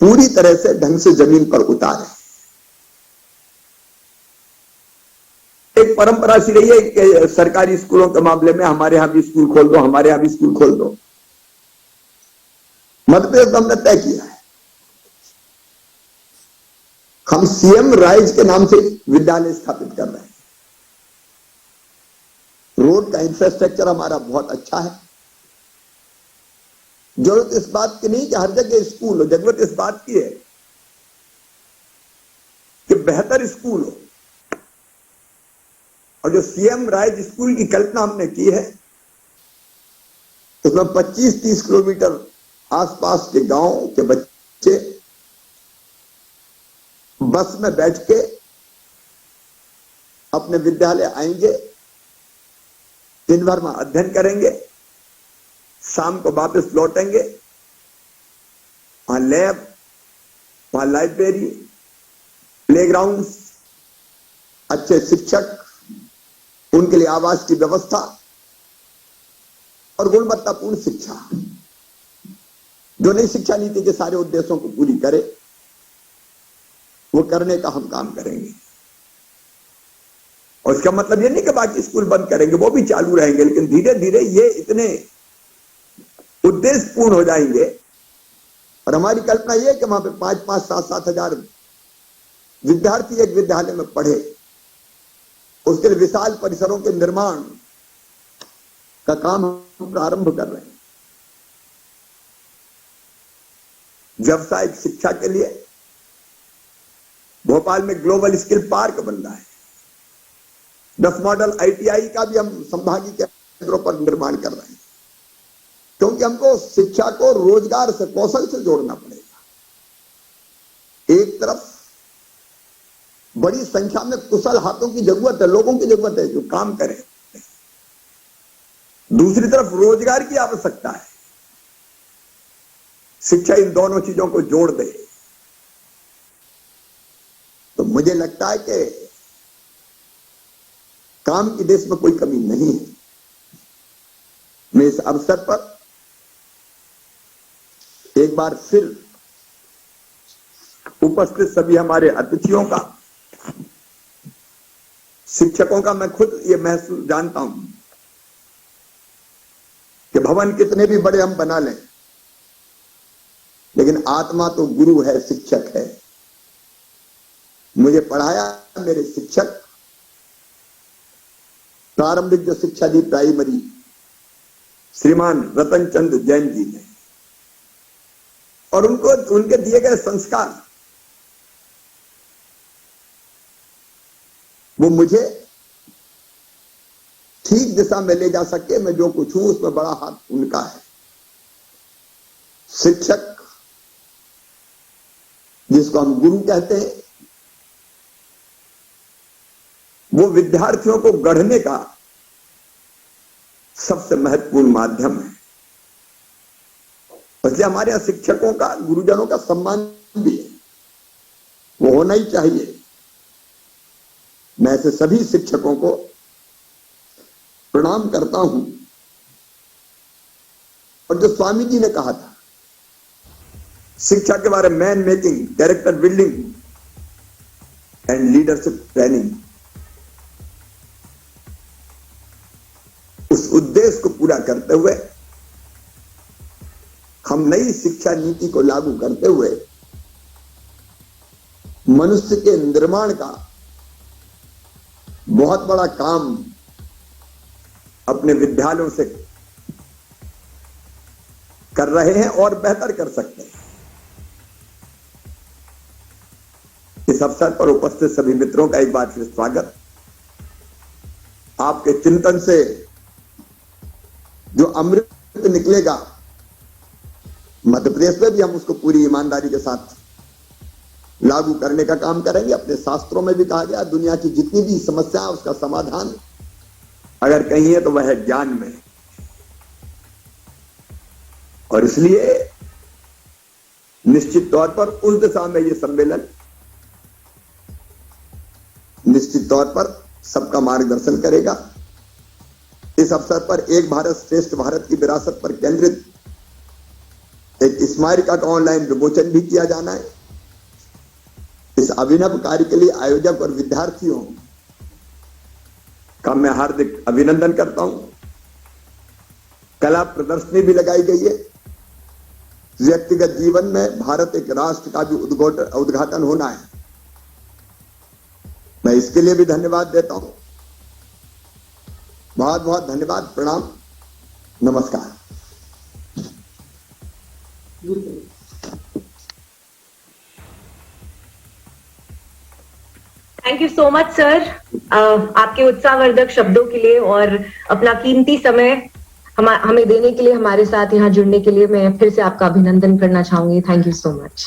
पूरी तरह से ढंग से जमीन पर उतारे। एक परंपरा सी रही है कि सरकारी स्कूलों के मामले में हमारे यहां भी स्कूल खोल दो, हमारे यहां भी स्कूल खोल दो। मध्य प्रदेश हमने तय किया है, हम सीएम राइज के नाम से विद्यालय स्थापित कर रहे हैं। रोड का इंफ्रास्ट्रक्चर हमारा बहुत अच्छा है। जरूरत इस बात की नहीं कि हर जगह स्कूल हो, जरूरत इस बात की है कि बेहतर स्कूल हो। और जो सीएम राइज स्कूल की कल्पना हमने की है, उसमें 25-30 किलोमीटर आसपास के गांव के बच्चे बस में बैठ के अपने विद्यालय आएंगे, दिन भर में अध्ययन करेंगे, शाम को वापस लौटेंगे। वहां लैब, वहां लाइब्रेरी, प्लेग्राउंड, अच्छे शिक्षक, उनके लिए आवास की व्यवस्था और गुणवत्तापूर्ण शिक्षा, जो नई शिक्षा नीति के सारे उद्देश्यों को पूरी करे, वो करने का हम काम करेंगे। और इसका मतलब ये नहीं कि बाकी स्कूल बंद करेंगे, वो भी चालू रहेंगे, लेकिन धीरे धीरे ये इतने उद्देश्य पूर्ण हो जाएंगे। और हमारी कल्पना यह है कि वहां पे 5-5, 7-7 हजार विद्यार्थी एक विद्यालय में पढ़े। उसके लिए विशाल परिसरों के निर्माण का काम हम प्रारंभ कर रहे हैं। व्यावसायिक शिक्षा के लिए भोपाल में ग्लोबल स्किल पार्क बन रहा है। 10 मॉडल आईटीआई का भी हम संभागीय केंद्रों पर निर्माण कर रहे हैं, क्योंकि हमको शिक्षा को रोजगार से, कौशल से जोड़ना पड़ेगा। एक तरफ बड़ी संख्या में कुशल हाथों की जरूरत है, लोगों की जरूरत है जो काम करें, दूसरी तरफ रोजगार की आवश्यकता है। शिक्षा इन दोनों चीजों को जोड़ दे तो मुझे लगता है कि काम की देश में कोई कमी नहीं है। मैं इस अवसर पर एक बार फिर उपस्थित सभी हमारे अतिथियों का, शिक्षकों का, मैं खुद ये महसूस जानता हूं कि भवन कितने भी बड़े हम बना लें, लेकिन आत्मा तो गुरु है, शिक्षक है। मुझे पढ़ाया मेरे शिक्षक, प्रारंभिक जो शिक्षा दी प्राइमरी, श्रीमान रतन चंद्र जैन जी ने, और उनको उनके दिए गए संस्कार वो मुझे ठीक दिशा में ले जा सके। मैं जो कुछ हूं उसमें बड़ा हाथ उनका है। शिक्षक, जिसको हम गुरु कहते हैं, वो विद्यार्थियों को गढ़ने का सबसे महत्वपूर्ण माध्यम है। इसलिए हमारे यहां शिक्षकों का, गुरुजनों का सम्मान भी है, वो होना ही चाहिए। मैं ऐसे सभी शिक्षकों को प्रणाम करता हूं। और जो स्वामी जी ने कहा था शिक्षा के बारे में, man making, character building and leadership training, उस उद्देश्य को पूरा करते हुए हम नई शिक्षा नीति को लागू करते हुए मनुष्य के निर्माण का बहुत बड़ा काम अपने विद्यालयों से कर रहे हैं और बेहतर कर सकते हैं। इस अवसर पर उपस्थित सभी मित्रों का एक बार फिर स्वागत। आपके चिंतन से जो अमृत निकलेगा, मध्य प्रदेश में भी हम उसको पूरी ईमानदारी के साथ लागू करने का काम करेंगे। अपने शास्त्रों में भी कहा गया, दुनिया की जितनी भी समस्या है उसका समाधान अगर कहीं है तो वह है ज्ञान में। और इसलिए निश्चित तौर पर उस दिशा में यह सम्मेलन निश्चित तौर पर सबका मार्गदर्शन करेगा। इस अवसर पर एक भारत श्रेष्ठ भारत की विरासत पर केंद्रित एक स्मारिका का ऑनलाइन विमोचन भी किया जाना है। इस अभिनव कार्य के लिए आयोजक और विद्यार्थियों का मैं हार्दिक अभिनंदन करता हूं। कला प्रदर्शनी भी लगाई गई है। व्यक्तिगत जीवन में भारत एक राष्ट्र का भी उद्घाटन होना है। मैं इसके लिए भी धन्यवाद देता हूं। बहुत बहुत धन्यवाद। प्रणाम, नमस्कार। Thank you so much sir, आपके उत्साहवर्धक शब्दों के लिए और अपना कीमती समय हमें देने के लिए, हमारे साथ यहाँ जुड़ने के लिए मैं फिर से आपका अभिनंदन करना चाहूंगी। Thank you so much.